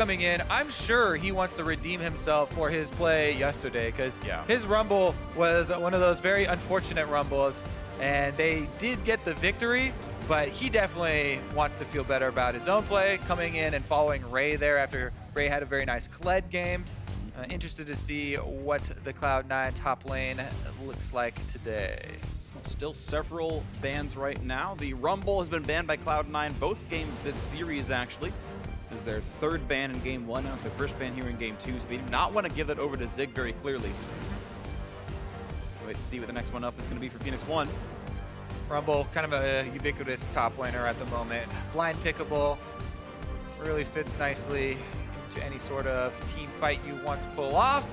coming in, I'm sure he wants to redeem himself for his play yesterday, because his rumble was one of those very unfortunate rumbles, and they did get the victory, but he definitely wants to feel better about his own play, coming in and following Ray there after Ray had a very nice Kled game. Interested to see what the Cloud9 top lane looks like today. Well, still several bans right now. The Rumble has been banned by Cloud9 both games this series, actually. This is their third ban in Game 1. Now it's their first ban here in Game 2, so they do not want to give that over to Zig very clearly. Wait to see what the next one up is going to be for Phoenix1. Rumble, kind of a ubiquitous top laner at the moment. Blind pickable, really fits nicely into any sort of team fight you want to pull off.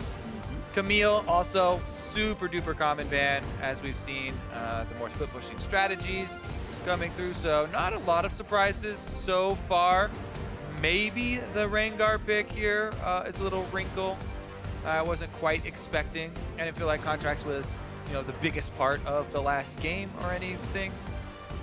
Camille, also super duper common ban, as we've seen the more split pushing strategies coming through, so not a lot of surprises so far. Maybe the Rengar pick here is a little wrinkle I wasn't quite expecting. I didn't feel like Contractz was, the biggest part of the last game or anything.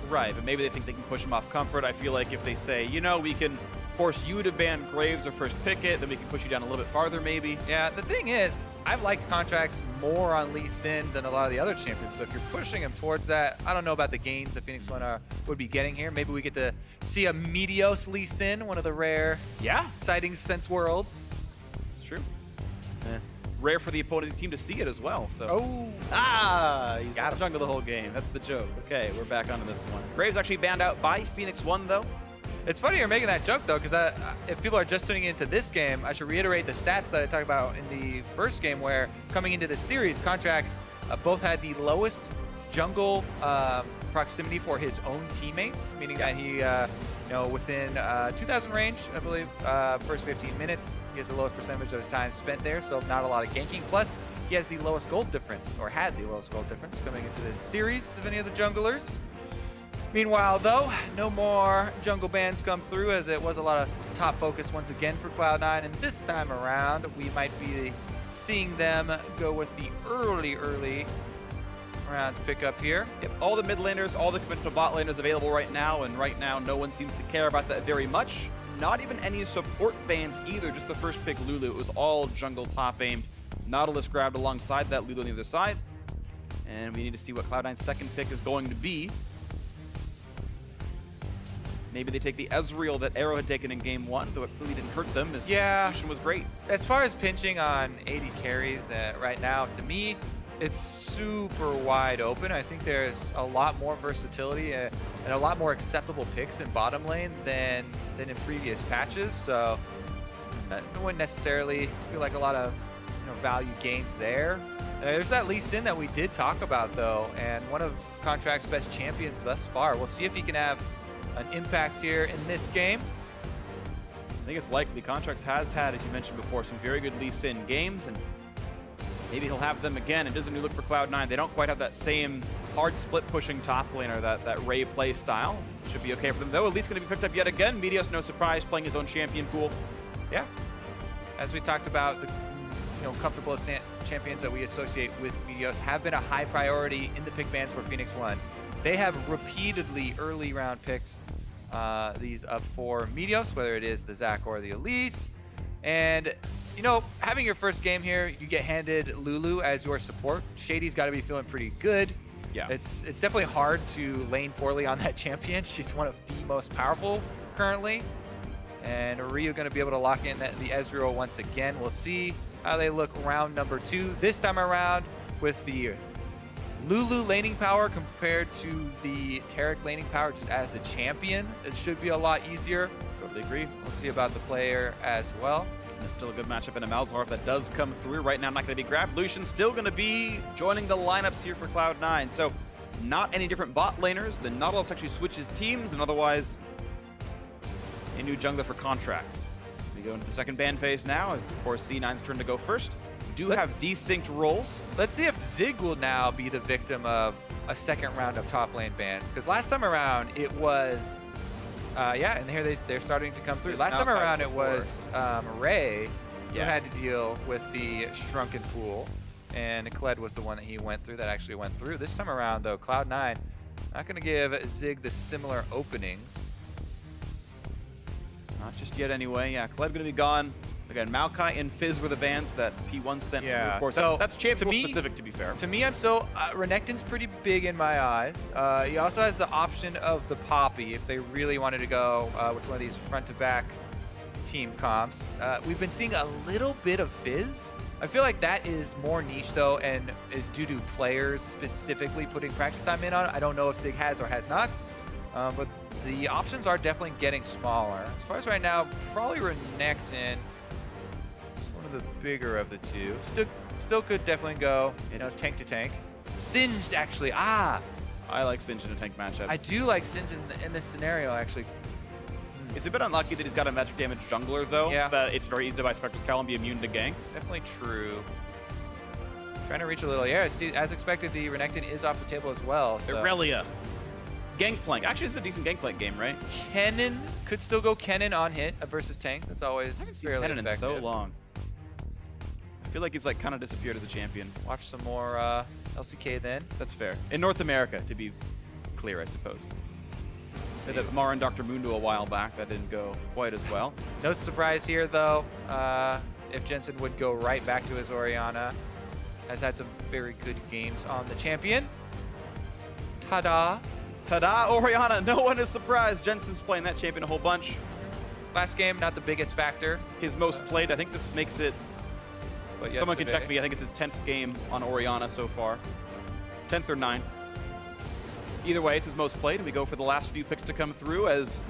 Right, but maybe they think they can push him off comfort. I feel like if they say, we can force you to ban Graves or first pick it, then we can push you down a little bit farther maybe. Yeah, the thing is, I've liked Contractz more on Lee Sin than a lot of the other champions, so if you're pushing him towards that, I don't know about the gains that Phoenix1 would be getting here. Maybe we get to see a Meteos Lee Sin, one of the rare sightings since Worlds. It's true. Rare for the opposing team to see it as well. So. He's got jungle the whole game. That's the joke. Okay, we're back onto this one. Graves actually banned out by Phoenix1 though. It's funny you're making that joke though, because if people are just tuning into this game, I should reiterate the stats that I talked about in the first game, where coming into the series, Contractz both had the lowest jungle proximity for his own teammates, meaning that he, within 2,000 range, I believe, first 15 minutes, he has the lowest percentage of his time spent there, so not a lot of ganking. Plus, he has the lowest gold difference, or had the lowest gold difference coming into this series of any of the junglers. Meanwhile, though, no more jungle bans come through, as it was a lot of top focus once again for Cloud9, and this time around, we might be seeing them go with the early round pickup here. Yep, all the mid laners, all the conventional bot laners available right now, and right now no one seems to care about that very much. Not even any support bans either, just the first pick Lulu. It was all jungle top aimed. Nautilus grabbed alongside that, Lulu on the other side. And we need to see what Cloud9's second pick is going to be. Maybe they take the Ezreal that Arrow had taken in Game 1, though it clearly didn't hurt them, as Lucian was great. As far as pinching on AD carries right now, to me, it's super wide open. I think there's a lot more versatility and a lot more acceptable picks in bottom lane than in previous patches. So I wouldn't necessarily feel like a lot of value gains there. There's that Lee Sin that we did talk about though, and one of Contract's best champions thus far. We'll see if he can have an impact here in this game. I think it's likely. Contractz has had, as you mentioned before, some very good Lee Sin games, and maybe he'll have them again. It does a new look for Cloud9. They don't quite have that same hard split pushing top laner, that Ray play style. Should be okay for them though. Elise going to be picked up yet again. Meteos, no surprise, playing his own champion pool. Yeah. As we talked about, the comfortable champions that we associate with Meteos have been a high priority in the pick bans for Phoenix1. They have repeatedly early round picked these up for Meteos, whether it is the Zac or the Elise. And, having your first game here, you get handed Lulu as your support. Shady's got to be feeling pretty good. Yeah. It's definitely hard to lane poorly on that champion. She's one of the most powerful currently. And Ryu going to be able to lock in the Ezreal once again. We'll see how they look round number 2. This time around with the Lulu laning power compared to the Taric laning power just as a champion. It should be a lot easier. Totally agree. We'll see about the player as well. There's still a good matchup in a Malzahar if that does come through. Right now, not going to be grabbed. Lucian still going to be joining the lineups here for Cloud9. So not any different bot laners. The Nautilus actually switches teams, and otherwise a new jungler for Contractz. We go into the second ban phase now. It's, of course, C9's turn to go first. Do have desynced roles. Let's see if Zig will now be the victim of a second round of top lane bans. Because last time around, it was, and here they're starting to come through. Last time around, it was Ray who had to deal with the Shrunken Pool. And Kled was the one that he went through, that actually went through. This time around, though, Cloud9 not going to give Zig the similar openings. Not just yet anyway. Yeah, Kled gonna be gone. Again, Maokai and Fizz were the bans that P1 sent. Yeah. Of course, So, that's champion specific, to be fair. To me, I'm so Renekton's pretty big in my eyes. He also has the option of the Poppy if they really wanted to go with one of these front-to-back team comps. We've been seeing a little bit of Fizz. I feel like that is more niche though, and is due to players specifically putting practice time in on it. I don't know if Sig has or has not, but the options are definitely getting smaller. As far as right now, probably Renekton. The bigger of the two. Still could definitely go, you know, tank to tank. Singed, actually. I like Singed in a tank matchup. I do like Singed in this scenario, actually. It's a bit unlucky that he's got a magic damage jungler, though. Yeah. That it's very easy to buy Spectre's Cowl and be immune to ganks. Definitely true. Trying to reach a little. Yeah, see, as expected, the Renekton is off the table as well. So. Irelia. Gangplank. Actually, this is a decent Gangplank game, right? Kennen could still go Kennen on hit versus tanks. That's always fairly effective. In so long. I feel like he's like kind of disappeared as a champion. Watch some more LCK then. That's fair. In North America, to be clear, I suppose. They did Mara and Dr. Mundo a while back. That didn't go quite as well. No surprise here, though, if Jensen would go right back to his Orianna. Has had some very good games on the champion. Ta-da. Ta-da, Orianna. No one is surprised. Jensen's playing that champion a whole bunch. Last game, not the biggest factor. His most played. I think this makes it... But someone can check me. I think it's his 10th game on Orianna so far. 10th or 9th. Either way, it's his most played, and we go for the last few picks to come through as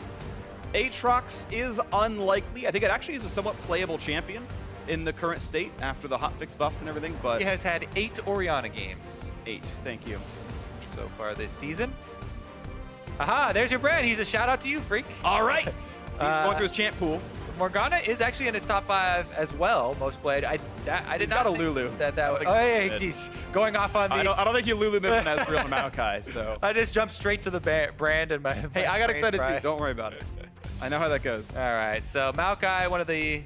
Aatrox is unlikely. I think it actually is a somewhat playable champion in the current state after the hotfix buffs and everything, but... He has had 8 Orianna games. 8, thank you. So far this season. Aha, there's your brand. He's a shout out to you, Phreak. All right. So going through his champ pool. Morgana is actually in his top 5 as well, most played. I did not got a Lulu. Oh, hey, jeez. Going off on the... I don't think you Lulu missed an Ezreal and Maokai, so... I just jumped straight to the brand and my... Hey, I got excited too. Don't worry about it. I know how that goes. All right, so Maokai, one of the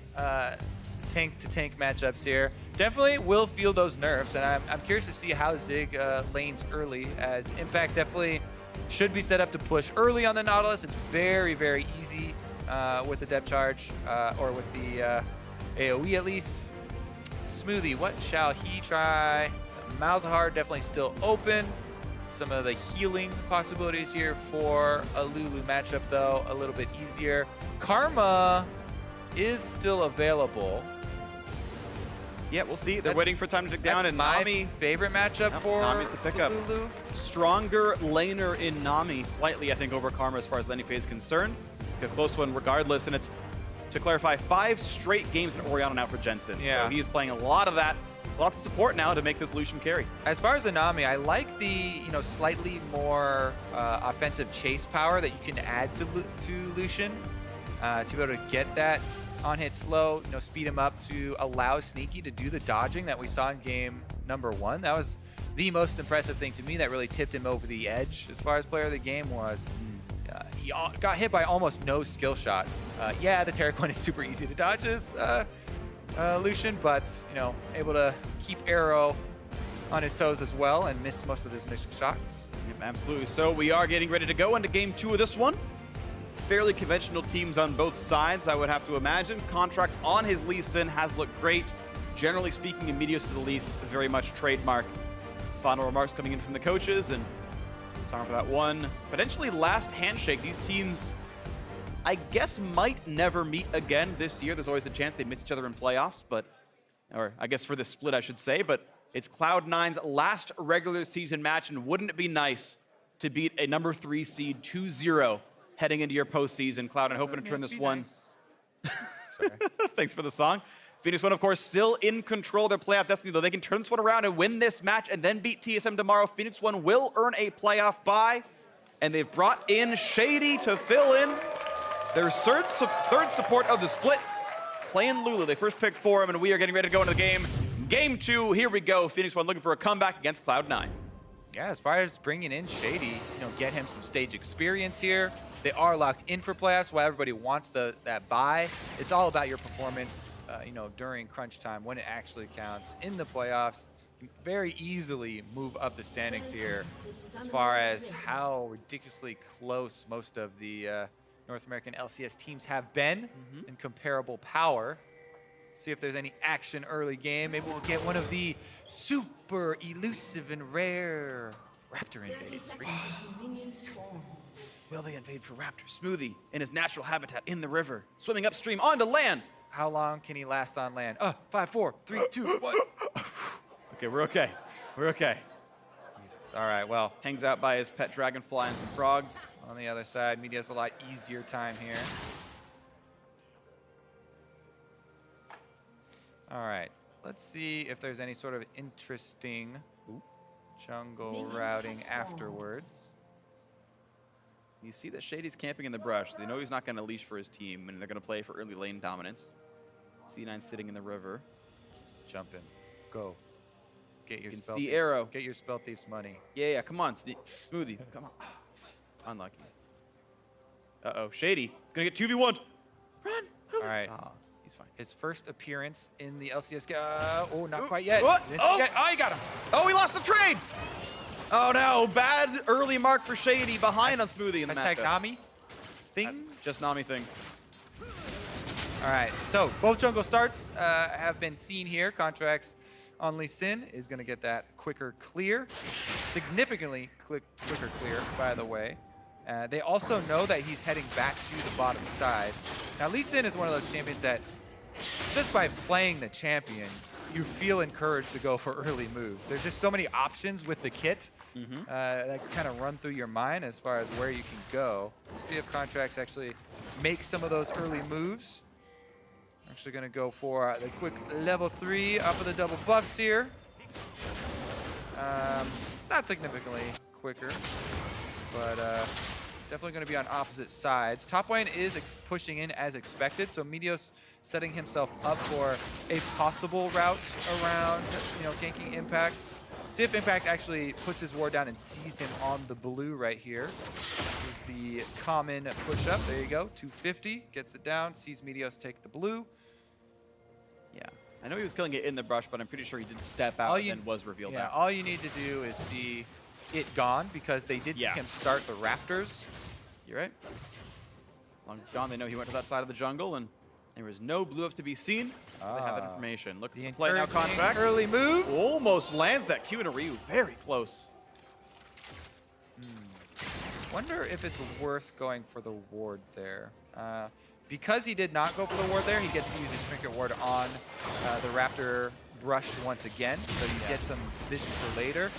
tank-to-tank matchups here. Definitely will feel those nerfs, and I'm curious to see how Zig lanes early, as Impact definitely should be set up to push early on the Nautilus. It's very, very easy with the depth charge, or with the AoE at least. Smoothie, what shall he try? Malzahar definitely still open. Some of the healing possibilities here for a Lulu matchup, though, a little bit easier. Karma is still available. Yeah, we'll see. They're waiting for time to dig down, and my Nami... favorite matchup for Nami's the pickup. Lulu. Stronger laner in Nami, slightly, I think, over Karma as far as laning phase is concerned. A close one regardless, and it's, to clarify, 5 straight games in Orianna now for Jensen. Yeah. So he is playing a lot of that. Lots of support now to make this Lucian carry. As far as the Nami, I like the slightly more offensive chase power that you can add to Lucian to be able to get that on-hit slow, speed him up to allow Sneaky to do the dodging that we saw in game number 1. That was the most impressive thing to me that really tipped him over the edge as far as player of the game was. He got hit by almost no skill shots. Yeah, the Terra Coin is super easy to dodge as Lucian, but able to keep Arrow on his toes as well and miss most of his missed shots. Yep, absolutely. So we are getting ready to go into game 2 of this one. Fairly conventional teams on both sides, I would have to imagine. Contractz on his Lee Sin has looked great. Generally speaking, Meteos to the Elise, very much trademark. Final remarks coming in from the coaches, and time for that one potentially last handshake. These teams, I guess, might never meet again this year. There's always a chance they miss each other in playoffs, or I guess for this split, I should say. But it's Cloud9's last regular season match, and wouldn't it be nice to beat a number 3 seed 2-0 heading into your postseason? Cloud9 hoping to turn this one. Sorry. Thanks for the song. Phoenix1, of course, still in control of their playoff destiny, though they can turn this one around and win this match and then beat TSM tomorrow. Phoenix1 will earn a playoff bye, and they've brought in Shady to fill in their third support of the split, playing Lulu. They first picked for him, and we are getting ready to go into the game. Game 2, here we go. Phoenix1 looking for a comeback against Cloud9. Yeah, as far as bringing in Shady, get him some stage experience here. They are locked in for playoffs, while everybody wants that bye. It's all about your performance, during crunch time when it actually counts in the playoffs. You very easily move up the standings here, as far as how ridiculously close most of the North American LCS teams have been in comparable power. See if there's any action early game. Maybe we'll get one of the super elusive and rare Raptor invades. Will they invade for Raptor? Smoothie in his natural habitat in the river, swimming upstream onto land. How long can he last on land? 5, 4, 3, 2, 1. Okay, we're okay. We're okay. Jesus. All right, well. Hangs out by his pet dragonfly and some frogs. On the other side, Meteos a lot easier time here. All right, let's see if there's any sort of interesting jungle routing afterwards. You see that Shady's camping in the brush. They know he's not going to leash for his team, and they're going to play for early lane dominance. C9 sitting in the river. Jump in. Go. Get your spell see thieves. arrow. Get your spell thieves money. Yeah, come on, Smoothie. Come on. Unlucky. Uh-oh, Shady. It's going to get 2v1. Run. All right. He's fine. His first appearance in the LCS game. Oh, not quite yet. Oh, He got him. Oh, he lost the trade. Oh, no. Bad early mark for Shady behind on Smoothie in the matchup. Nami things? Just Nami things. All right. So both jungle starts have been seen here. Contractz on Lee Sin is going to get that quicker clear. Significantly quicker clear, by the way. They also know that he's heading back to the bottom side. Now, Lee Sin is one of those champions that just by playing the champion, you feel encouraged to go for early moves. There's just so many options with the kit that kind of run through your mind as far as where you can go. Let's see if Contractz actually make some of those early moves. Actually going to go for the quick level 3 up of the double buffs here. Not significantly quicker, but definitely going to be on opposite sides. Top lane is pushing in as expected, so Meteos setting himself up for a possible route around, ganking Impact. See if Impact actually puts his ward down and sees him on the blue right here. This is the common push-up. There you go. 250, gets it down, sees Meteos take the blue. Yeah. I know he was killing it in the brush, but I'm pretty sure he did step out and was revealed out. All you need to do is see it gone, because they did see him start the Raptors. You're right. As long as it's gone, they know he went to that side of the jungle, and there was no blue up to be seen. They have that information. Look at the play now, Contractz. Early move. Almost lands that Q into Ryu. Very close. Wonder if it's worth going for the ward there. Because he did not go for the ward there, he gets to use his Trinket Ward on the Raptor brush once again, so you get some vision for later.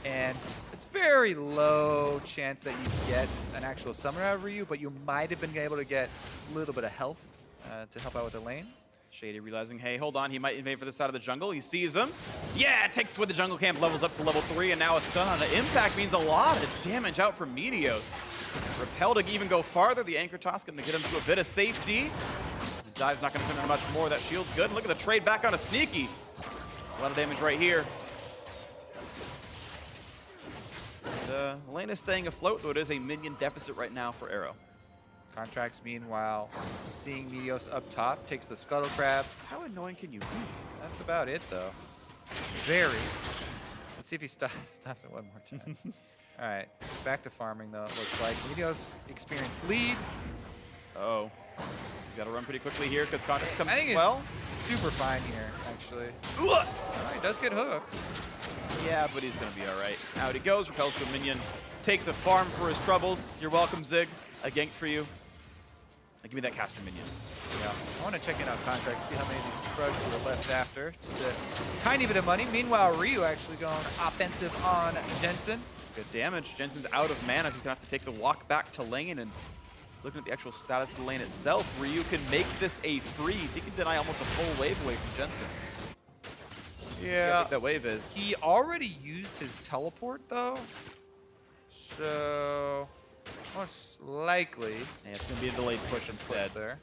And it's very low chance that you get an actual summon out of Ryu, but you might have been able to get a little bit of health to help out with the lane. Shady realizing, hey, hold on, he might invade for the side of the jungle. He sees him. Yeah, takes with the jungle camp, levels up to level 3, and now a stun on the Impact means a lot of damage out from Meteos. Repel to even go farther. The anchor toss going to get him to a bit of safety. The dive's not going to come in much more. That shield's good. And look at the trade back on a Sneaky. A lot of damage right here. And, lane is staying afloat, though it is a minion deficit right now for Arrow. Contractz, meanwhile, seeing Meteos up top, takes the Scuttle Crab. How annoying can you be? That's about it, though. Very. Let's see if he stops it one more time. All right, back to farming, though, it looks like. Meteos experienced lead. Uh-oh. He's got to run pretty quickly here because Contractz comes well. Super fine here, actually. He does get hooked. Yeah, but he's going to be all right. Out he goes, repels to a minion, takes a farm for his troubles. You're welcome, Zig. A gank for you. Give me that caster minion. Yeah, I want to check in on Contractz, see how many of these Krugs are left after. Just a tiny bit of money. Meanwhile, Ryu actually going offensive on Jensen. Good damage. Jensen's out of mana. He's going to have to take the walk back to lane. And looking at the actual status of the lane itself, Ryu can make this a freeze. He can deny almost a full wave away from Jensen. Yeah. How big that wave is. He already used his teleport, though. So most likely, yeah, it's going to be a delayed push instead. There.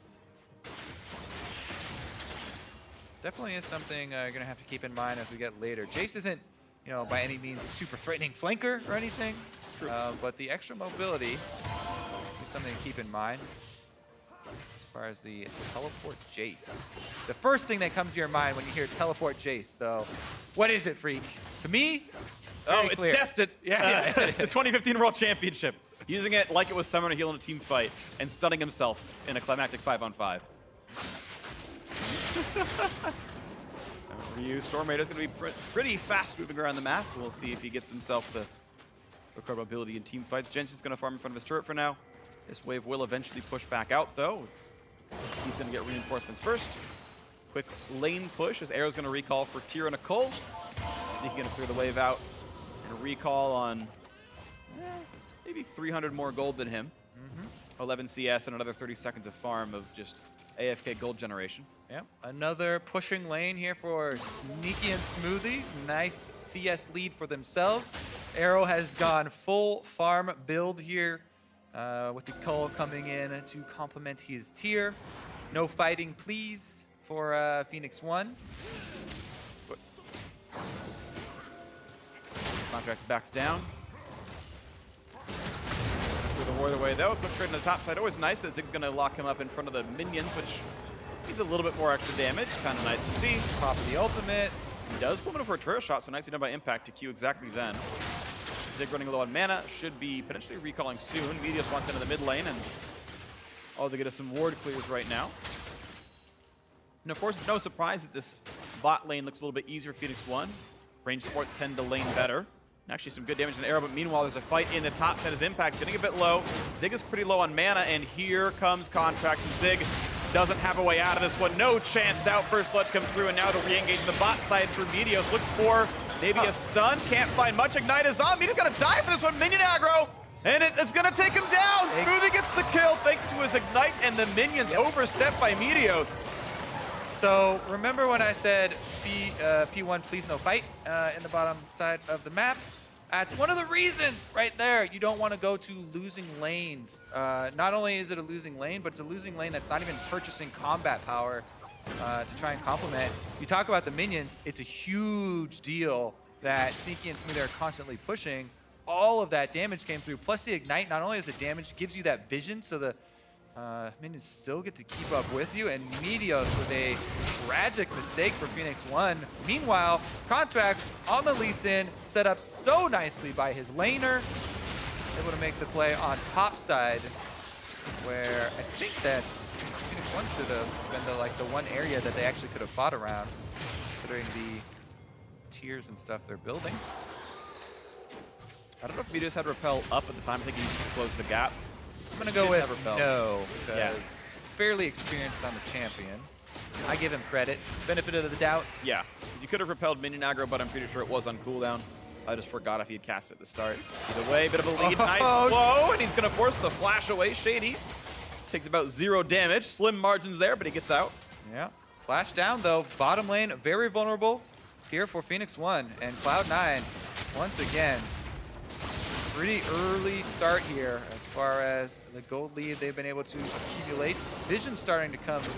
Definitely is something you're going to have to keep in mind as we get later. Jayce isn't, by any means a super threatening flanker or anything. True. But the extra mobility is something to keep in mind. As far as the teleport Jayce. The first thing that comes to your mind when you hear teleport Jayce, though, what is it, Phreak? To me, it's Defted. Yeah. The 2015 World Championship. Using it like it was Summoner Heal in a team fight and stunning himself in a climactic 5-on-5. Ryu Storm Raider is going to be pretty fast moving around the map. We'll see if he gets himself the required ability in team fights. Jensen's going to farm in front of his turret for now. This wave will eventually push back out, though. He's going to get reinforcements first. Quick lane push as Arrow's going to recall for Tyr and a Cole. Sneaking in to clear the wave out. And a recall on maybe 300 more gold than him. 11 CS and another 30 seconds of farm of just AFK gold generation. Yep, another pushing lane here for Sneaky and Smoothie. Nice CS lead for themselves. Arrow has gone full farm build here with the Cole coming in to complement his tier. No fighting, please, for Phoenix1. Contractz backs down. The war the way though, quick trade on the top side. Always nice that Zig's going to lock him up in front of the minions, which needs a little bit more extra damage. Kind of nice to see. Pop of the ultimate. He does pull him in for a turret shot, so nicely done by Impact to Q exactly then. Zig running low on mana, should be potentially recalling soon. Meteos wants into the mid lane, and they get us some ward clears right now. And of course, it's no surprise that this bot lane looks a little bit easier for Phoenix1. Range supports tend to lane better. And actually some good damage in the arrow, but meanwhile there's a fight in the top side as Impact getting a bit low. Zig is pretty low on mana, and here comes Contractz, and Zig doesn't have a way out of this one. No chance out. First blood comes through, and now the re-engage in the bot side for Meteos. Looks for maybe a stun. Can't find much. Ignite is on. Meteos gonna die for this one. Minion aggro, and it's gonna take him down. Smoothie gets the kill thanks to his Ignite, and the minions overstepped by Meteos. So remember when I said P1 please no fight in the bottom side of the map? That's one of the reasons right there you don't want to go to losing lanes. Not only is it a losing lane, but it's a losing lane that's not even purchasing combat power to try and complement. You talk about the minions, it's a huge deal that Sneaky and Smoothie are constantly pushing. All of that damage came through, plus the Ignite. Not only is it damage, gives you that vision, so the minions still get to keep up with you, and Meteos with a tragic mistake for Phoenix1. Meanwhile, Contractz on the Lucian, set up so nicely by his laner, able to make the play on top side, where I think that Phoenix1 should have been the one area that they actually could have fought around, considering the tiers and stuff they're building. I don't know if Meteos had Repel up at the time. I think he used to close the gap. I'm going to go with no, because he's fairly experienced on the champion. I give him credit. Benefit of the doubt. Yeah. You could have repelled minion aggro, but I'm pretty sure it was on cooldown. I just forgot if he had cast it at the start. Either way, bit of a lead. Nice blow, and he's going to force the flash away. Shady takes about 0 damage. Slim margins there, but he gets out. Yeah. Flash down, though. Bottom lane, very vulnerable here for Phoenix1. And Cloud9, once again, pretty early start here as far as the gold lead they've been able to accumulate. Vision starting to come and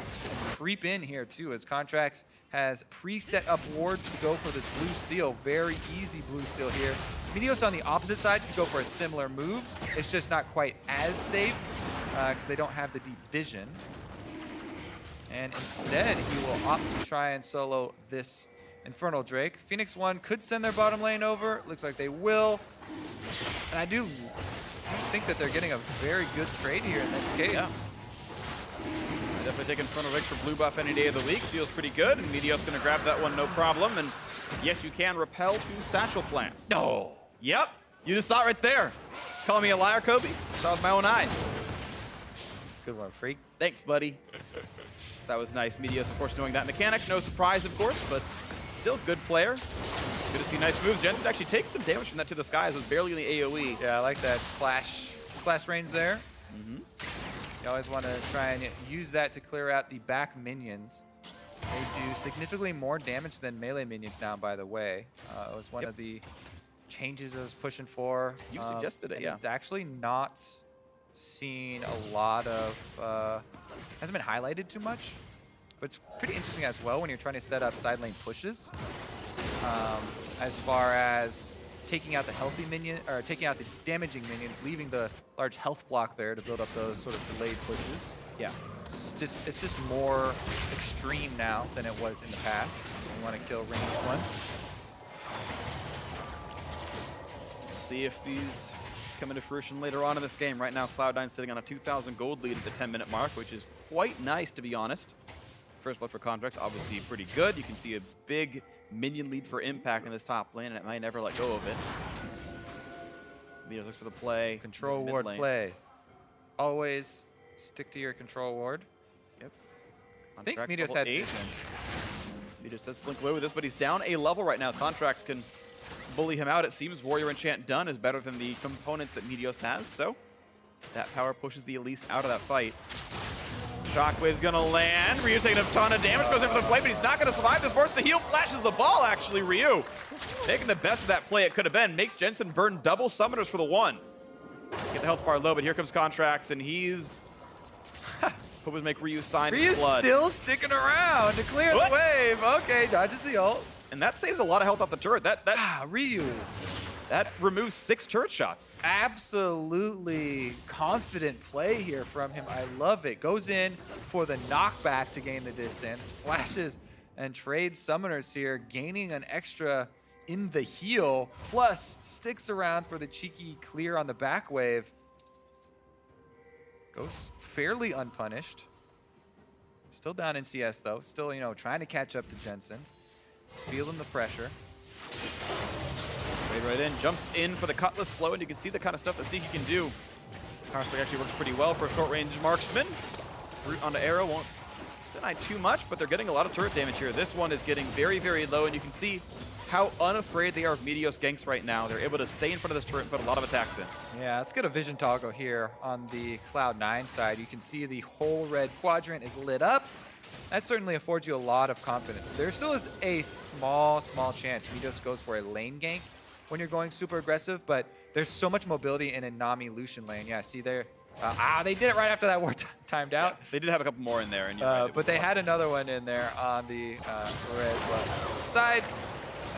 creep in here too, as Contractz has pre-set up wards to go for this blue steel. Very easy blue steel here. Meteos on the opposite side could go for a similar move. It's just not quite as safe because they don't have the deep vision. And instead, he will opt to try and solo this Infernal Drake. Phoenix1 could send their bottom lane over. Looks like they will. And I do think that they're getting a very good trade here in this case. Yeah. Definitely taking Infernal Drake for blue buff any day of the week. Feels pretty good. And Meteos going to grab that one, no problem. And yes, you can repel 2 satchel plants. No. Yep. You just saw it right there. Call me a liar, Kobe? I saw it with my own eyes. Good one, Phreak. Thanks, buddy. That was nice. Meteos, of course, knowing that mechanic. No surprise, of course, but still good player. Good to see nice moves. Jensen actually takes some damage from that to the skies. It was barely in the AoE. Yeah, I like that splash range there. You always want to try and use that to clear out the back minions. They do significantly more damage than melee minions now, by the way. It was one of the changes I was pushing for. You suggested it, yeah. It's actually not seen a lot of, hasn't been highlighted too much. But it's pretty interesting as well when you're trying to set up side lane pushes. As far as taking out the healthy minion, or taking out the damaging minions, leaving the large health block there to build up those sort of delayed pushes. Yeah, it's just more extreme now than it was in the past. You want to kill ranged ones. See if these come into fruition later on in this game. Right now, Cloud9 sitting on a 2,000 gold lead at the 10-minute mark, which is quite nice, to be honest. First blood for Contractz, obviously pretty good. You can see a big minion lead for Impact in this top lane, and it might never let go of it. Meteos looks for the play. Control ward play. Always stick to your control ward. Yep. I think Meteos had vision. Meteos does slink away with this, but he's down a level right now. Contractz can bully him out. It seems Warrior Enchant done is better than the components that Meteos has, so that power pushes the Elise out of that fight. Shockwave's gonna land. Ryu taking a ton of damage, goes in for the play, but he's not gonna survive this. Force the heal, flashes the ball, actually, Ryu. Making the best of that play it could have been. Makes Jensen burn double summoners for the one. Get the health bar low, but here comes Contractz, and he's hoping to make Ryu sign his blood. Ryu's still sticking around to clear the wave. Okay, dodges the ult. And that saves a lot of health off the turret. Ryu. That removes 6 turret shots. Absolutely confident play here from him. I love it. Goes in for the knockback to gain the distance. Flashes and trades summoners here, gaining an extra in the heal. Plus, sticks around for the cheeky clear on the back wave. Goes fairly unpunished. Still down in CS though. Still, you know, trying to catch up to Jensen. Feeling the pressure. Right in, jumps in for the Cutlass slow, and you can see the kind of stuff that Sneaky can do. Power Spike actually works pretty well for a short-range marksman. Root onto arrow won't deny too much, but they're getting a lot of turret damage here. This one is getting very, very low, and you can see how unafraid they are of Meteos ganks right now. They're able to stay in front of this turret and put a lot of attacks in. Yeah, let's get a vision toggle here on the Cloud9 side. You can see the whole red quadrant is lit up. That certainly affords you a lot of confidence. There still is a small chance Meteos goes for a lane gank when you're going super aggressive, but there's so much mobility in a Nami Lucian lane. Yeah, see there. They did it right after that ward timed out. Yeah, they did have a couple more in there, and but they had another one in there on the red side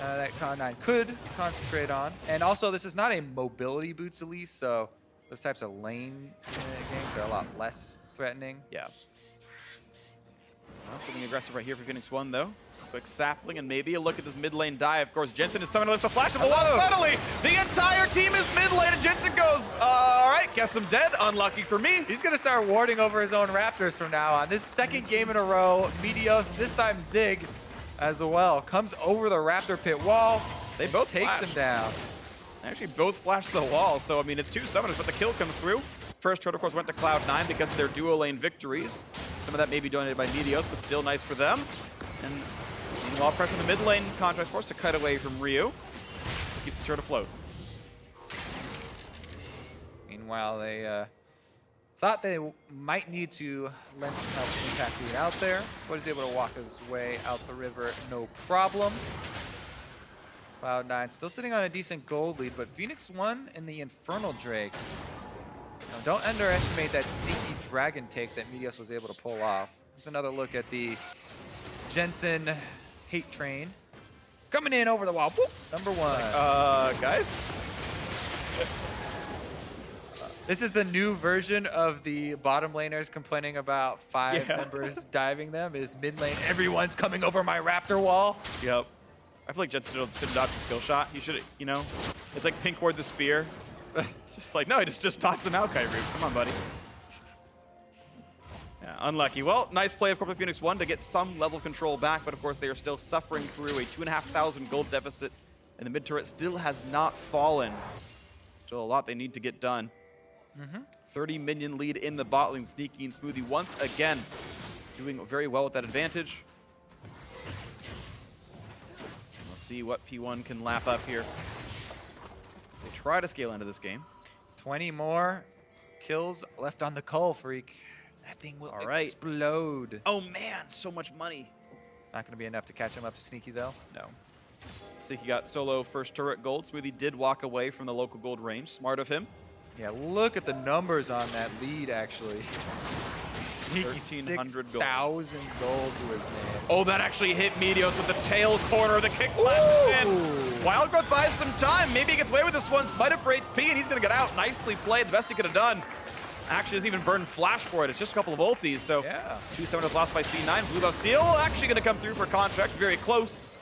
that Cloud9 could concentrate on. And also, this is not a mobility boots Elise, so those types of lane ganks are a lot less threatening. Yeah. Well, something aggressive right here for Phoenix1, though. Quick sapling and maybe a look at this mid lane dive. Of course, Jensen is summoning the flash of the wall. Suddenly, the entire team is mid lane, and Jensen goes, all right, guess I'm dead. Unlucky for me. He's going to start warding over his own Raptors from now on. This second game in a row, Meteos, this time Zig as well, comes over the Raptor pit wall. They both take them down. They actually both flashed the wall, so I mean, it's 2 summoners, but the kill comes through. First turret, of course, went to Cloud9 because of their duo lane victories. Some of that may be donated by Meteos, but still nice for them. And while pressure in the mid lane, Contractz forced to cut away from Ryu. Keeps the turret afloat. Meanwhile, they thought they might need to lend some help to Impact lead out there, but is able to walk his way out the river, no problem. Cloud9 still sitting on a decent gold lead, but Phoenix1 and the Infernal Drake. Now, don't underestimate that sneaky dragon take that Meteos was able to pull off. Here's another look at the Jensen hate train. Coming in over the wall. Whoop, number 1. Guys? This is the new version of the bottom laners complaining about 5 members diving them. Is mid lane, everyone's coming over my Raptor wall. Yep. I feel like Jensen should have dodged the skill shot. He should, you know, it's like pink ward the spear. It's just like, no, he just dodged the Maokai route. Come on, buddy. Yeah, unlucky. Well, nice play, of course, by Phoenix1 to get some level of control back, but of course they are still suffering through a 2,500 gold deficit, and the mid turret still has not fallen. Still a lot they need to get done. 30 minion lead in the bot lane. Sneaky and Smoothie once again doing very well with that advantage. We'll see what P1 can lap up here as they try to scale into this game. 20 more kills left on the cull, Phreak. That thing will explode. Oh man, so much money. Not going to be enough to catch him up to Sneaky, though. No. Sneaky got solo first turret gold. Smoothie did walk away from the local gold range. Smart of him. Yeah, look at the numbers on that lead, actually. Sneaky 1,300 6,000 gold to his name. Oh, that actually hit Meteos with the tail corner of the kick in. Wild Growth buys some time. Maybe he gets away with this one. Smite it for HP, and he's going to get out. Nicely played. The best he could have done. Actually doesn't even burn flash for it. It's just a couple of ultis. So 2 summoners lost by C9. Blue buff steal actually going to come through for Contractz. Very close,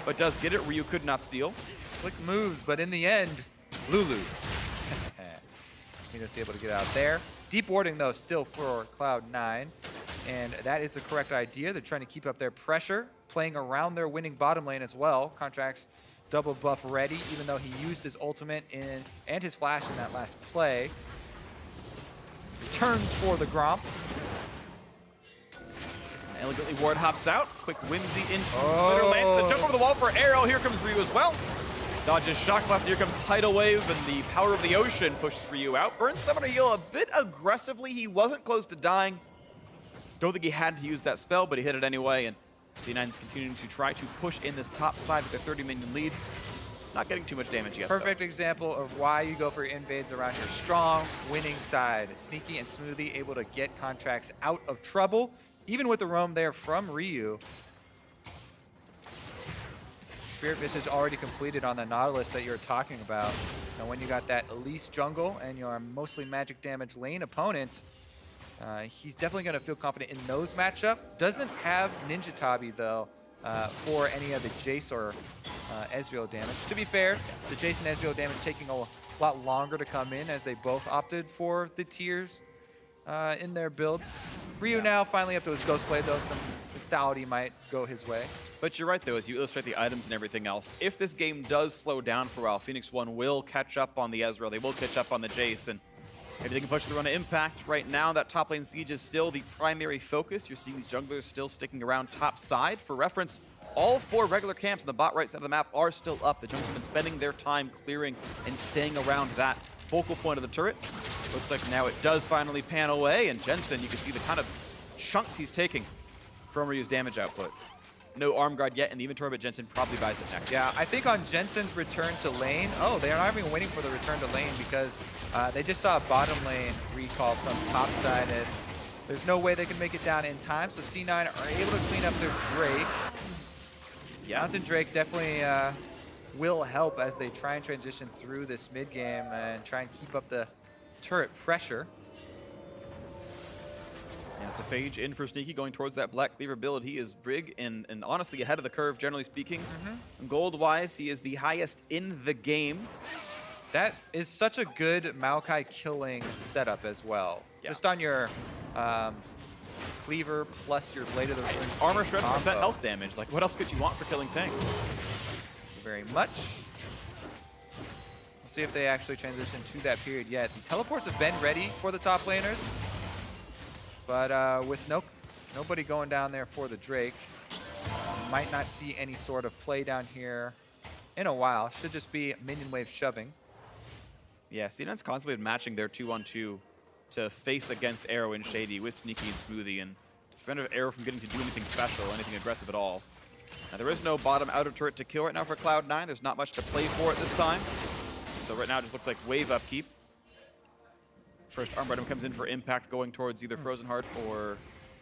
but does get it. Ryu could not steal. Quick moves, but in the end, Lulu. Meteos able to get out there. Deep warding, though, still for Cloud9. And that is the correct idea. They're trying to keep up their pressure, playing around their winning bottom lane as well. Contractz double buff ready, even though he used his ultimate and his flash in that last play. Returns for the Gromp. Elegantly ward hops out. Quick whimsy into Glitter lands. The jump over the wall for Arrow. Here comes Ryu as well. Dodges Shock Blast. Here comes Tidal Wave, and the power of the ocean pushes Ryu out. Burns Summoner Heal a bit aggressively. He wasn't close to dying. Don't think he had to use that spell, but he hit it anyway. And C9's continuing to try to push in this top side with their 30 minion leads. Not getting too much damage yet. Perfect example of why you go for invades around your strong winning side. Sneaky and Smoothie able to get Contractz out of trouble, even with the roam there from Ryu. Spirit Visage already completed on the Nautilus that you're talking about. Now when you got that Elise jungle and your mostly magic damage lane opponent, he's definitely going to feel confident in those matchup. Doesn't have Ninja Tabi though for any of the Jayce or Ezreal damage. To be fair, the Jayce and Ezreal damage taking a lot longer to come in as they both opted for the tiers in their builds. Ryu now finally up to his Ghost Blade though, some lethality might go his way. But you're right though, as you illustrate the items and everything else, if this game does slow down for a while, Phoenix1 will catch up on the Ezreal, they will catch up on the Jayce, and maybe they can push through on an Impact. Right now, that top lane siege is still the primary focus. You're seeing these junglers still sticking around top side. For reference, all 4 regular camps on the bot right side of the map are still up. The junglers have been spending their time clearing and staying around that focal point of the turret. Looks like now it does finally pan away, and Jensen, you can see the kind of chunks he's taking from Ryu's damage output. No arm guard yet in the inventory, but Jensen probably buys it next. Yeah, I think on Jensen's return to lane, they are not even waiting for the return to lane because they just saw a bottom lane recall from top side, and there's no way they can make it down in time, so C9 are able to clean up their Drake. Yeah, Mountain Drake definitely will help as they try and transition through this mid game and try and keep up the turret pressure. Yeah, it's a phage in for Sneaky going towards that Black Cleaver build. He is big and honestly ahead of the curve, generally speaking. Gold-wise, he is the highest in the game. That is such a good Maokai killing setup as well. Yeah. Just on your Cleaver plus your Blade of the Ring. Armor shred, percent health damage. Like, what else could you want for killing tanks? Very much. We'll see if they actually transition to that period yet. The teleports have been ready for the top laners. But with nobody going down there for the Drake, might not see any sort of play down here in a while. Should just be minion wave shoving. Yeah, C9's constantly been matching their 2-on-2 to face against Arrow and Shady with Sneaky and Smoothie, and prevent Arrow from getting to do anything special, anything aggressive at all. Now there is no bottom outer turret to kill right now for Cloud9. There's not much to play for at this time. So right now it just looks like wave upkeep. First armor item comes in for Impact, going towards either Frozen Heart or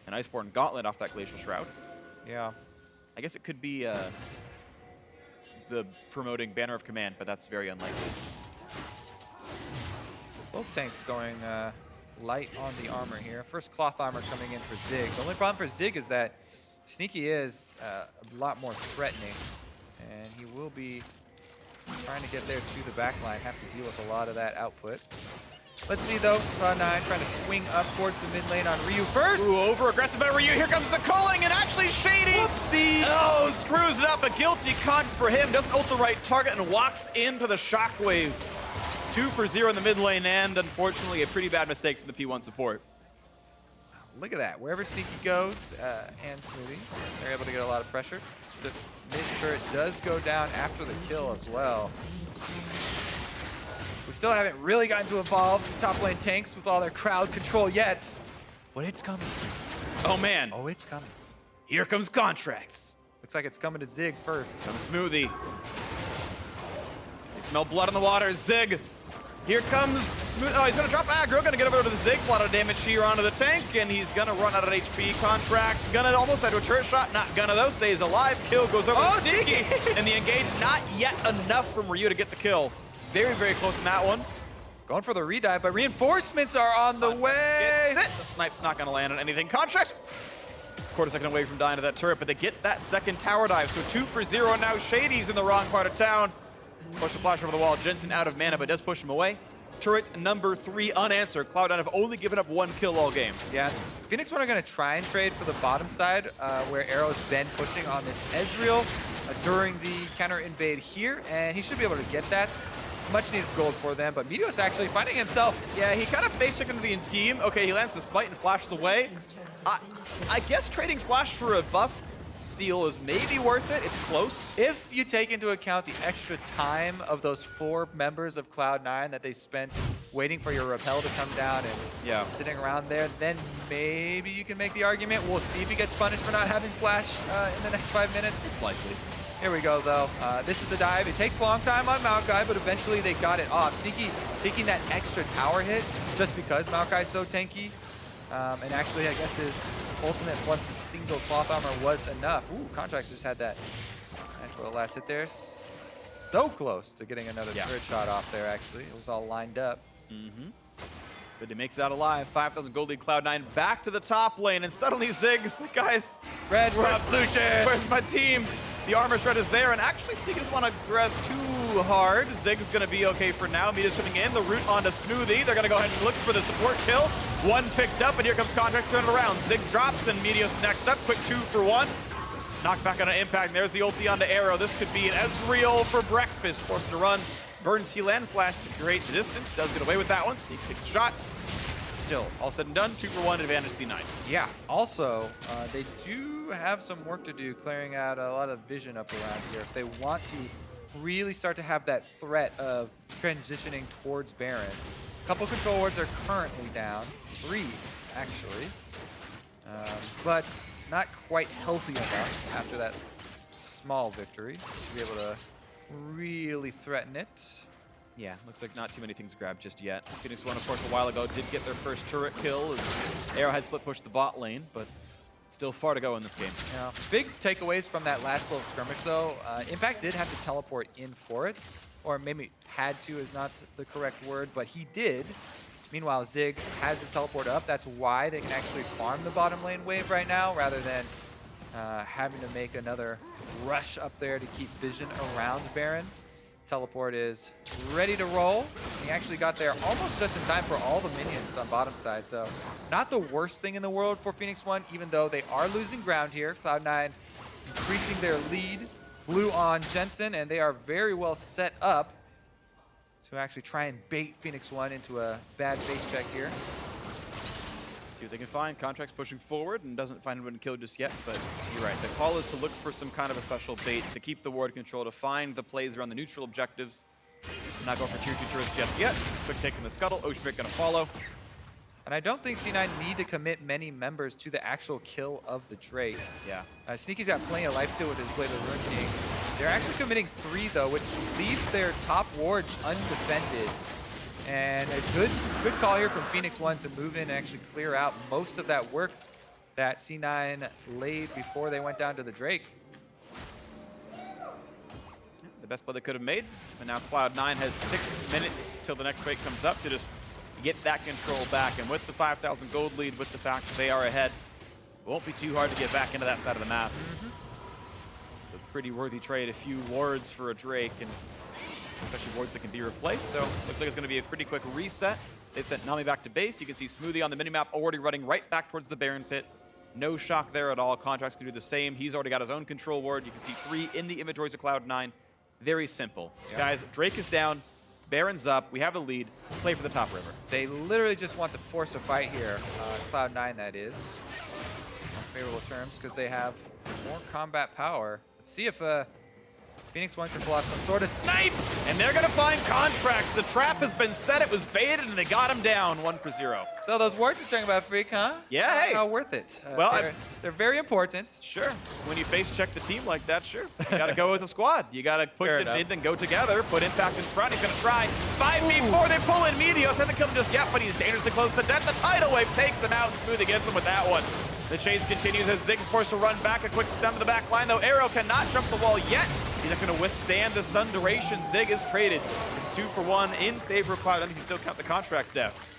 an Iceborne Gauntlet off that Glacial Shroud. Yeah. I guess it could be the promoting Banner of Command, but that's very unlikely. Both tanks going light on the armor here. First cloth armor coming in for Zig. The only problem for Zig is that Sneaky is a lot more threatening, and he will be trying to get there to the back line, have to deal with a lot of that output. Let's see though, Cloud9 trying to swing up towards the mid lane on Ryu first. Ooh, over aggressive by Ryu. Here comes the calling, and actually Shady. Whoopsie. Oh, screws it up. A guilty conscience for him. Doesn't ult the right target and walks into the shockwave. 2 for 0 in the mid lane, and unfortunately a pretty bad mistake from the P1 support. Look at that. Wherever Sneaky goes, and Smoothie, they're able to get a lot of pressure. The mid turret does go down after the kill as well. We still haven't really gotten to evolve top lane tanks with all their crowd control yet, but it's coming. Oh man. Oh, it's coming. Here comes Contractz. Looks like it's coming to Zig first. Comes Smoothie. They smell blood on the water. Zig. Here comes Smoothie. Oh, he's gonna drop aggro. Gonna get over to the Zig. A lot of damage here onto the tank, and he's gonna run out of HP. Contractz gonna almost head to a turret shot. Not gonna though. Stays alive. Kill goes over to Sneaky. And the engage not yet enough from Ryu to get the kill. Very, very close in that one. Going for the redive, but reinforcements are on the way. The snipe's not gonna land on anything. Contractz. Quarter second away from dying to that turret, but they get that second tower dive. So 2 for 0, and now Shady's in the wrong part of town. Push the flash over the wall. Jensen out of mana, but does push him away. turret number 3 unanswered. Cloud9 have only given up 1 kill all game. Yeah, Phoenix1 are going to try and trade for the bottom side where Arrow's been pushing on this Ezreal during the counter invade here, and he should be able to get that. Much needed gold for them, but Meteos actually finding himself. Yeah, he kind of face checked into the team. Okay, he lands the smite and flashes away. I guess trading flash for a buff steal is maybe worth it. It's close. If you take into account the extra time of those 4 members of Cloud9 that they spent waiting for your repel to come down and sitting around there, then maybe you can make the argument. We'll see if he gets punished for not having flash in the next 5 minutes. It's likely. Here we go, though. This is the dive. It takes a long time on Maokai, but eventually they got it off. Sneaky taking that extra tower hit just because Maokai is so tanky. And actually, I guess his ultimate plus the single cloth armor was enough. Ooh, Contractz just had that nice little last hit there. So close to getting another third shot off there, actually. It was all lined up. But he makes it out alive. 5,000 gold lead, Cloud9 back to the top lane, and suddenly Ziggs, guys, Red, where's Lucian? Where's my team? The armor shred is there, and actually Sneaky doesn't want to aggress too hard. Zig's going to be okay for now. Meteos coming in, the root onto Smoothie. They're going to go ahead and look for the support kill. 1 picked up, and here comes Contractz turning around. Zig drops, and Meteos next up. Quick 2 for 1. Knocked back on an impact, and there's the ulti onto Arrow. This could be an Ezreal for breakfast. Forced to run. Burns Heal Flash to create the distance. Does get away with that one. Sneak takes a shot. Still, all said and done, 2 for 1, advantage C9. Yeah, also, they do have some work to do clearing out a lot of vision up around here. If they want to really start to have that threat of transitioning towards Baron. A couple control wards are currently down, 3 actually, but not quite healthy enough after that small victory to be able to really threaten it. Yeah, looks like not too many things grabbed just yet. Phoenix1, of course, a while ago did get their first turret kill as Arrowhead split pushed the bot lane, but still far to go in this game. Yeah. Big takeaways from that last little skirmish, though. Impact did have to teleport in for it, or maybe had to is not the correct word, but he did. Meanwhile, Zig has his teleport up. That's why they can actually farm the bottom lane wave right now, rather than having to make another rush up there to keep vision around Baron. Teleport is ready to roll. He actually got there almost just in time for all the minions on bottom side, so not the worst thing in the world for Phoenix1, even though they are losing ground here. Cloud9 increasing their lead. Blue on Jensen, and they are very well set up to actually try and bait Phoenix1 into a bad face check here. See what they can find. Contractz pushing forward and doesn't find anyone to kill just yet, but you're right. The call is to look for some kind of a special bait to keep the ward control, to find the plays around the neutral objectives. Not going for tier 2 turrets just yet. Quick take from the scuttle. Oceanfrake gonna follow. And I don't think C9 need to commit many members to the actual kill of the Drake. Yeah. Sneaky's got plenty of lifesteal with his Blade of the Ruin King. They're actually committing 3 though, which leaves their top wards undefended. And a good call here from Phoenix1 to move in and actually clear out most of that work that C9 laid before they went down to the Drake. The best play they could have made. And now Cloud9 has 6 minutes till the next break comes up to just get that control back. And with the 5,000 gold lead, with the fact that they are ahead, it won't be too hard to get back into that side of the map. It's a pretty worthy trade. A few wards for a Drake, and especially wards that can be replaced. So looks like it's going to be a pretty quick reset. They've sent Nami back to base. You can see Smoothie on the minimap already running right back towards the Baron pit. No shock there at all. Contractz can do the same. He's already got his own control ward. You can see 3 in the inventories of Cloud9. Very simple. Yeah. Guys, Drake is down. Baron's up. We have the lead. Play for the top river. They literally just want to force a fight here. Cloud9, that is. On favorable terms because they have more combat power. Let's see if Phoenix1 can pull off some sort of snipe. And they're going to find Contractz. The trap has been set. It was baited, and they got him down 1 for 0. So those wards you're talking about, Phreak, huh? Yeah, hey. How worth it? Well, they're very important. Sure. When you face check the team like that, sure. You got to go as a squad. You got to push it in and go together. Put Impact in front. He's going to try 5v4. They pull in. Meteos hasn't come just yet, but he's dangerously close to death. The tidal wave takes him out. Smoothie gets him with that one. The chase continues as Zig's forced to run back. A quick stun to the back line, though. Arrow cannot jump the wall yet. He's not going to withstand the stun duration. Zig is traded. It's 2 for 1 in favor of Cloud. I think you still count the Contractz death.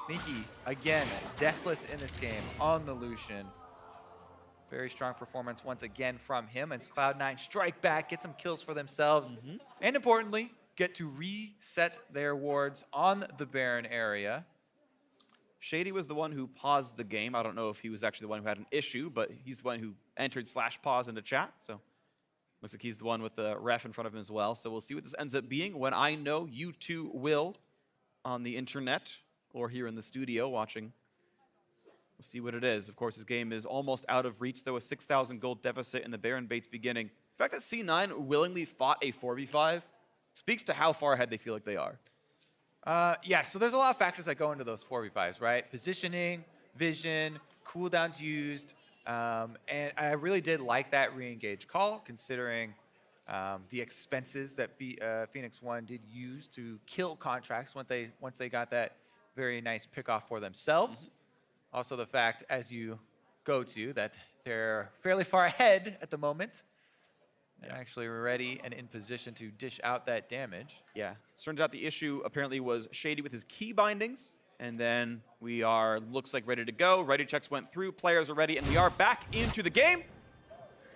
Sneaky, again, deathless in this game on the Lucian. Very strong performance once again from him as Cloud9 strike back, get some kills for themselves. And importantly, get to reset their wards on the Baron area. Shady was the one who paused the game. I don't know if he was actually the one who had an issue, but he's the one who entered /pause into chat. So looks like he's the one with the ref in front of him as well. So we'll see what this ends up being when I know you two will on the internet or here in the studio watching. We'll see what it is. Of course, his game is almost out of reach, though, a 6,000 gold deficit in the Baron Bates beginning. The fact that C9 willingly fought a 4v5 speaks to how far ahead they feel like they are. Yeah, so there's a lot of factors that go into those 4v5s, right? Positioning, vision, cooldowns used, and I really did like that re-engage call, considering the expenses that Phoenix1 did use to kill Contractz once they got that very nice pick-off for themselves. Also the fact, as you go to, that they're fairly far ahead at the moment. And actually ready and in position to dish out that damage. Yeah. Turns out the issue apparently was Shady with his key bindings. And then we are, looks like, ready to go. Ready checks went through. Players are ready. And we are back into the game.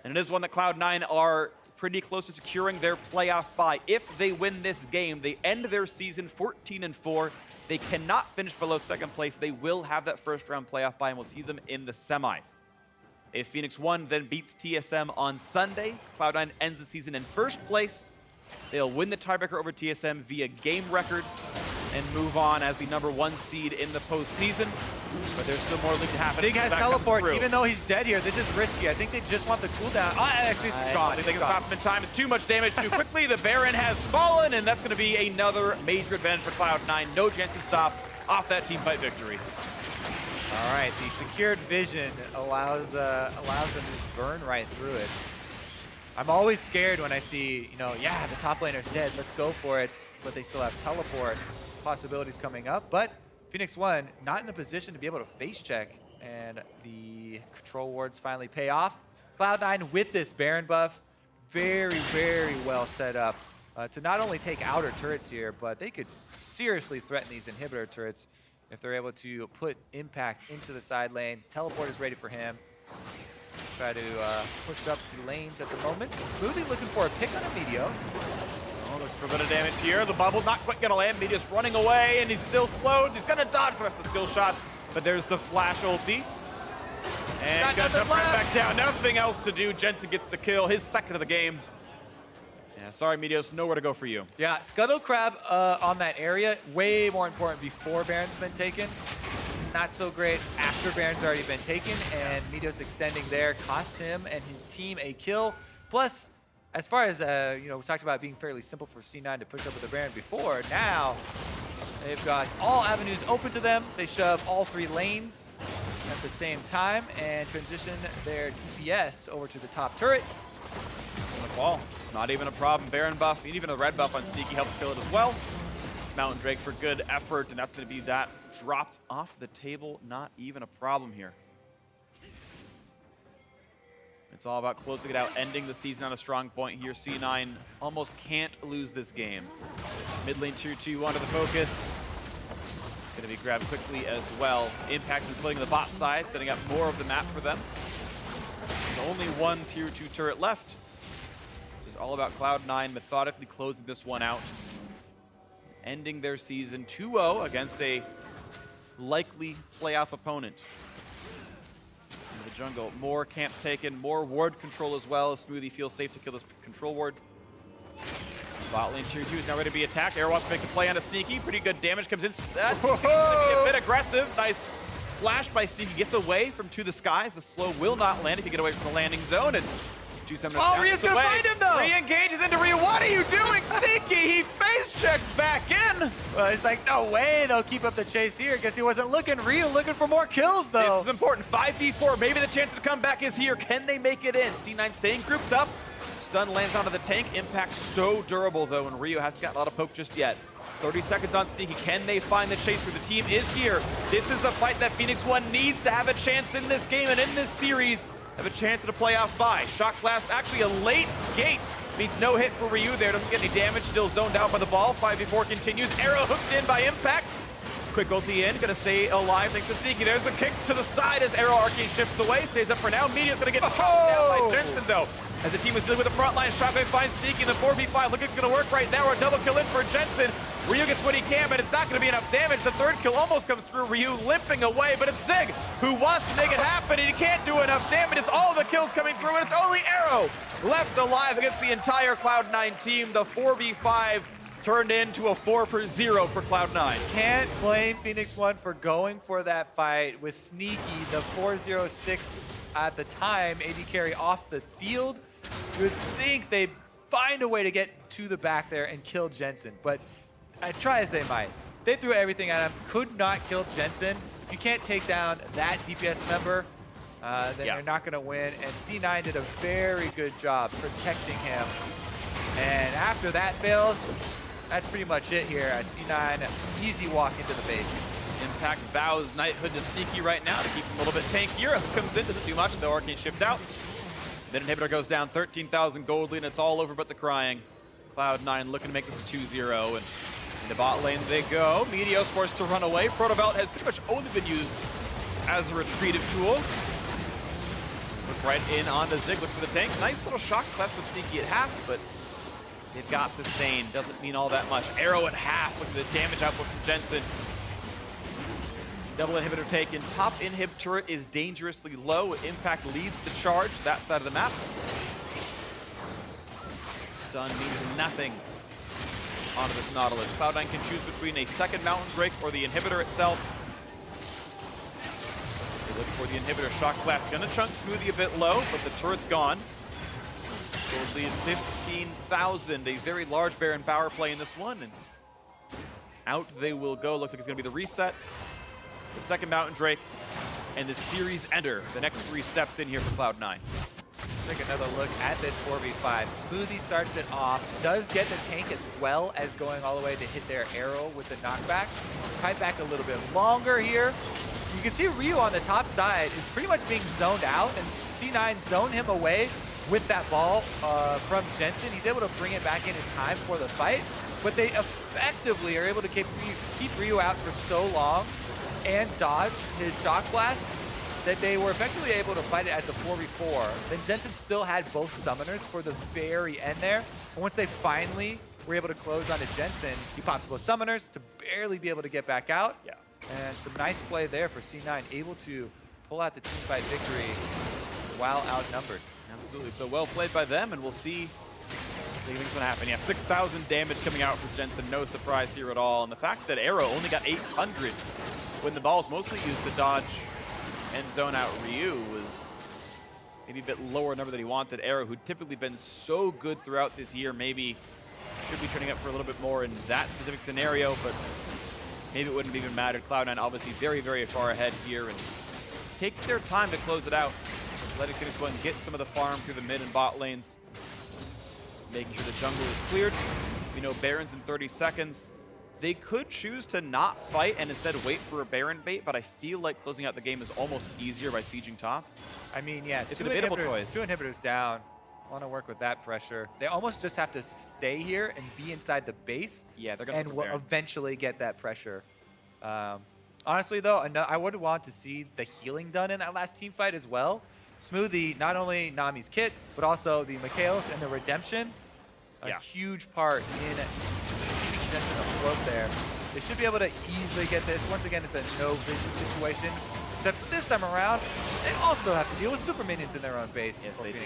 And it is one that Cloud9 are pretty close to securing their playoff bye. If they win this game, they end their season 14-4. They cannot finish below second place. They will have that first round playoff bye, and we'll see them in the semis. If Phoenix1 then beats TSM on Sunday, Cloud9 ends the season in first place. They'll win the tiebreaker over TSM via game record and move on as the #1 seed in the postseason. But there's still more league to happen. Stig has teleport, even though he's dead here. This is risky. I think they just want the cooldown. Oh, actually, he's gone. They can stop him in time. It's too much damage too quickly. The Baron has fallen, and that's going to be another major advantage for Cloud9. No chance to stop off that team fight victory. All right, the secured vision allows them to just burn right through it. I'm always scared when I see, yeah, the top laner's dead, let's go for it, but they still have teleport possibilities coming up. But Phoenix1 not in a position to be able to face check, and the control wards finally pay off. Cloud9 with this Baron buff, very, very well set up to not only take outer turrets here, but they could seriously threaten these inhibitor turrets if they're able to put impact into the side lane. Teleport is ready for him. Try to push up the lanes at the moment. Smoothie looking for a pick on a Meteos. Oh, looks for a bit of damage here. The bubble not quite going to land. Meteos running away, and he's still slowed. He's going to dodge the rest of the skill shots, but there's the flash ulti. And going to jump right back down. Nothing else to do. Jensen gets the kill, his second of the game. Yeah, sorry, Meteos, nowhere to go for you. Yeah, Scuttle Crab on that area, way more important before Baron's been taken. Not so great after Baron's already been taken, and Meteos extending there costs him and his team a kill. Plus, as far as, we talked about being fairly simple for C9 to push up with the Baron before, now they've got all avenues open to them. They shove all 3 lanes at the same time and transition their TPS over to the top turret. Ball. Not even a problem. Baron buff, and even a red buff on Sneaky helps kill it as well. Mountain Drake for good effort, and that's going to be that dropped off the table. Not even a problem here. It's all about closing it out, ending the season on a strong point here. C9 almost can't lose this game. Mid lane tier 2 onto the focus. Going to be grabbed quickly as well. Impact is playing the bot side, setting up more of the map for them. There's only one tier 2 turret left. It's all about Cloud9 methodically closing this one out. Ending their season 2-0 against a likely playoff opponent. In the jungle, more camps taken, more ward control as well, as Smoothie feels safe to kill this control ward. Bot lane tier 2 is now ready to be attacked. Air wants to make a play on a Sneaky. Pretty good damage comes in. That's going to be a bit aggressive. Nice flash by Sneaky. Gets away from To the Skies. The slow will not land if you get away from the landing zone. And oh, Rio's going to find him, though! Re-engages into Rio. What are you doing, Sneaky? He face checks back in. Well, it's like, no way they'll keep up the chase here. Guess he wasn't looking. Rio looking for more kills, though. This is important. 5v4. Maybe the chance to come back is here. Can they make it in? C9 staying grouped up. Stun lands onto the tank. Impact so durable, though, and Rio hasn't got a lot of poke just yet. 30 seconds on Sneaky. Can they find the chase through? The team is here. This is the fight that Phoenix1 needs to have a chance in this game and in this series. Have a chance at a playoff bye. Shock Blast, actually a late gate. Means no hit for Ryu there. Doesn't get any damage. Still zoned out by the ball. 5v4 continues. Arrow hooked in by Impact. Quick ulti in, gonna stay alive thanks to Sneaky. There's the kick to the side as Arrow Arcane shifts away, stays up for now. Meteos gonna get chopped down by Jensen though. As the team is dealing with the front line, Shockwave finds Sneaky in the 4v5. Look, it's gonna work right now. A double kill in for Jensen. Ryu gets what he can, but it's not gonna be enough damage. The third kill almost comes through. Ryu limping away, but it's Zig who wants to make it happen, and he can't do enough damage. It's all the kills coming through, and it's only Arrow left alive against the entire Cloud9 team. The 4v5 turned into a 4-0 for Cloud9. Can't blame Phoenix1 for going for that fight with Sneaky, the 4-0-6 at the time, AD carry off the field. You would think they'd find a way to get to the back there and kill Jensen, but try as they might. They threw everything at him, could not kill Jensen. If you can't take down that DPS member, then you're not going to win, and C9 did a very good job protecting him. And after that fails, that's pretty much it here. C9, easy walk into the base. Impact bows Knighthood to Sneaky right now to keep him a little bit tankier. Comes in, doesn't do much, the Arcane shift out. Then Inhibitor goes down, 13,000 gold lead, and it's all over but the crying. Cloud9 looking to make this a 2-0, and in the bot lane they go. Meteos forced to run away. Protobelt has pretty much only been used as a retrieve tool. Look right in onto Zig, looks for the tank. Nice little shock clash with Sneaky at half, but it got sustained. Doesn't mean all that much. Arrow at half, look at the damage output from Jensen. Double inhibitor taken. Top inhib turret is dangerously low. Impact leads the charge, that side of the map. Stun means nothing onto this Nautilus. Cloud9 can choose between a second Mountain Drake or the inhibitor itself. They look for the inhibitor. Shock blast gonna chunk Smoothie a bit low, but the turret's gone. Gold lead 15,000. A very large Baron power play in this one, and out they will go. Looks like it's gonna be the reset, the second Mountain Drake, and the series ender. The next 3 steps in here for Cloud9. Take another look at this 4v5. Smoothie starts it off, does get the tank as well as going all the way to hit their arrow with the knockback. Kite back a little bit longer here. You can see Ryu on the top side is pretty much being zoned out, and C9 zoned him away with that ball from Jensen. He's able to bring it back in time for the fight, but they effectively are able to keep Ryu out for so long and dodge his shock blast that they were effectively able to fight it as a 4v4. Then Jensen still had both summoners for the very end there. And once they finally were able to close onto Jensen, he pops both summoners to barely be able to get back out. Yeah. And some nice play there for C9, able to pull out the teamfight victory while outnumbered. Absolutely. So well played by them, and we'll see what's going to happen. Yeah, 6,000 damage coming out for Jensen. No surprise here at all. And the fact that Arrow only got 800 when the ball was mostly used to dodge and zone out Ryu was maybe a bit lower number than he wanted. Arrow, who'd typically been so good throughout this year, maybe should be turning up for a little bit more in that specific scenario, but maybe it wouldn't have even mattered. Cloud9 obviously very, very far ahead here, and take their time to close it out. Letting Phoenix1 get some of the farm through the mid and bot lanes, making sure the jungle is cleared. We know Barons in 30 seconds. They could choose to not fight and instead wait for a Baron bait, but I feel like closing out the game is almost easier by sieging top. I mean, yeah, it's a debatable choice. 2 inhibitors down. Want to work with that pressure. They almost just have to stay here and be inside the base. Yeah, they're going to will eventually get that pressure. Honestly, though, I would want to see the healing done in that last team fight as well. Smoothie, not only Nami's kit, but also the Meteos and the redemption. A huge part in Jensen afloat there. They should be able to easily get this. Once again, it's a no vision situation. Except this time around, they also have to deal with super minions in their own base. Yes, they do.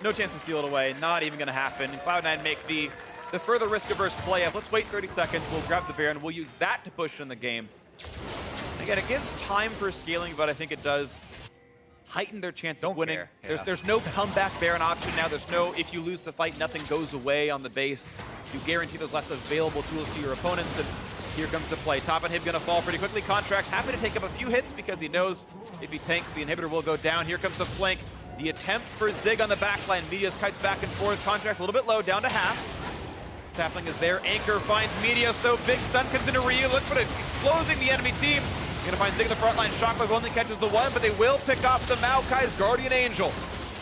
No chance to steal it away. Not even going to happen. And Cloud9 make the further risk-averse play of let's wait 30 seconds. We'll grab the Baron. We'll use that to push in the game. Again, it gives time for scaling, but I think it does heighten their chance of winning. There's no comeback Baron option now. There's no, if you lose the fight, nothing goes away on the base. You guarantee there's less available tools to your opponents, and here comes the play. Top inhib gonna fall pretty quickly. Contractz happy to take up a few hits because he knows if he tanks, the inhibitor will go down. Here comes the flank. The attempt for Zig on the backline. Meteos kites back and forth. Contractz a little bit low, down to half. Sapling is there. Anchor finds Meteos, though. Big stun comes into Ryu. Look for it, exploding the enemy team. Gonna find Zig in the front line. Shockwave only catches the one, but they will pick up the Maokai's Guardian Angel.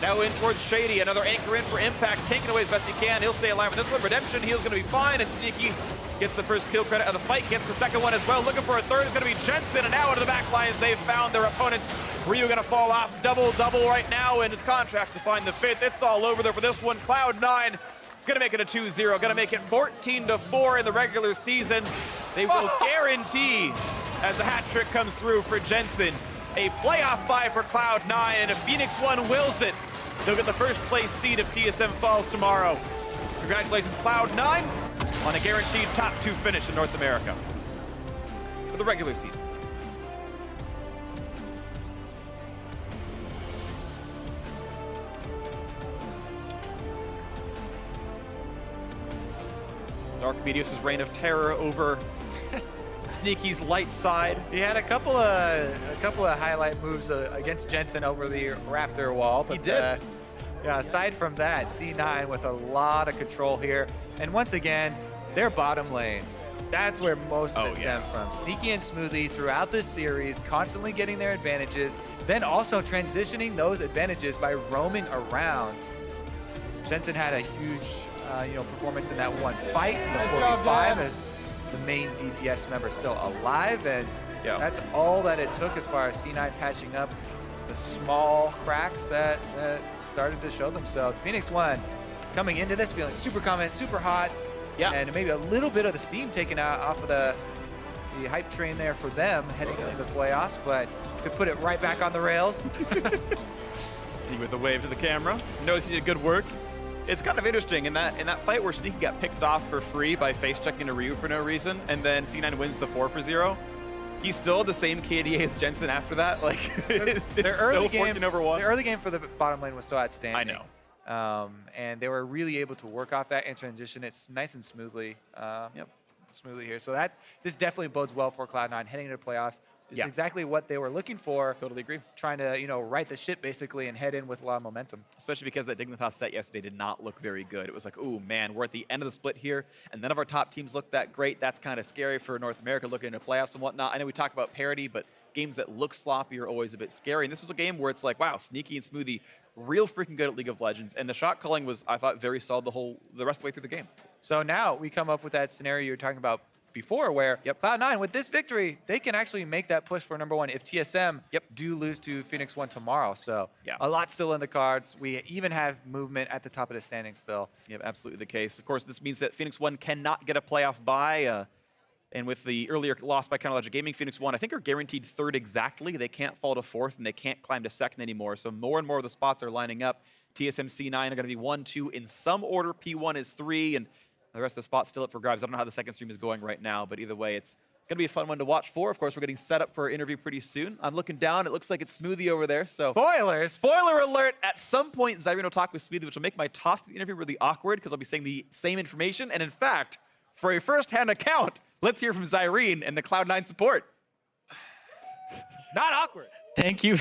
Now in towards Shady. Another anchor in for Impact, taking away as best he can. He'll stay alive in this one. Redemption, heal's gonna be fine, and Sneaky gets the first kill credit of the fight, gets the second one as well. Looking for a third is going to be Jensen, and now into the back lines they've found their opponents. Ryu going to fall off, double right now, and it's Contractz to find the fifth. It's all over there for this one. Cloud9 gonna make it a 2-0, gonna make it 14-4 in the regular season. They will guarantee, as the hat trick comes through for Jensen, a playoff bye for Cloud9, and if Phoenix1 wills it, they'll get the first place seed if TSM falls tomorrow. Congratulations, Cloud9, on a guaranteed top 2 finish in North America for the regular season. Dark Meteos' reign of terror over Sneaky's light side. He had a couple of highlight moves against Jensen over the Raptor wall. But, he did. Yeah, aside from that, C9 with a lot of control here. And once again, their bottom lane, that's where most of it stemmed from. Sneaky and Smoothie throughout this series, constantly getting their advantages, then also transitioning those advantages by roaming around. Jensen had a huge performance in that one fight in the 45 as the main DPS member still alive, and that's all that it took as far as C9 patching up the small cracks that started to show themselves. Phoenix1 coming into this feeling super confident, super hot, and maybe a little bit of the steam taken out off of the hype train there for them heading into the playoffs, but could put it right back on the rails. See with a wave to the camera. Knows he did good work. It's kind of interesting in that fight where Sneaky got picked off for free by face checking a Ryu for no reason, and then C9 wins the 4-0. He's still the same KDA as Jensen after that. Like their early game, 14-1. The early game for the bottom lane was so outstanding. I know. And they were really able to work off that and transition it nice and smoothly. Smoothly here. So this definitely bodes well for Cloud9 heading into the playoffs. It's exactly what they were looking for. Totally agree. Trying to, right the ship basically and head in with a lot of momentum. Especially because that Dignitas set yesterday did not look very good. It was like, ooh, man, we're at the end of the split here, and none of our top teams look that great. That's kind of scary for North America looking into playoffs and whatnot. I know we talk about parity, but games that look sloppy are always a bit scary. And this was a game where it's like, wow, Sneaky and Smoothie, real freaking good at League of Legends. And the shot calling was, I thought, very solid the rest of the way through the game. So now we come up with that scenario you were talking about before, where Cloud9, with this victory, they can actually make that push for #1 if TSM do lose to Phoenix1 tomorrow. So a lot still in the cards. We even have movement at the top of the standing still. Yep, absolutely the case. Of course, this means that Phoenix1 cannot get a playoff bye. And with the earlier loss by Logic Gaming, Phoenix1, I think, are guaranteed 3rd exactly. They can't fall to 4th, and they can't climb to 2nd anymore. So more and more of the spots are lining up. TSM C9 are going to be 1, 2 in some order. P1 is 3, and the rest of the spots still up for grabs. I don't know how the second stream is going right now, but either way, it's going to be a fun one to watch for. Of course, we're getting set up for our interview pretty soon. I'm looking down. It looks like it's Smoothie over there. So spoilers! Spoiler alert! At some point, Zyrene will talk with Smoothie, which will make my toss to the interview really awkward because I'll be saying the same information. And in fact, for a first-hand account, let's hear from Zyrene and the Cloud9 support. Not awkward. Thank you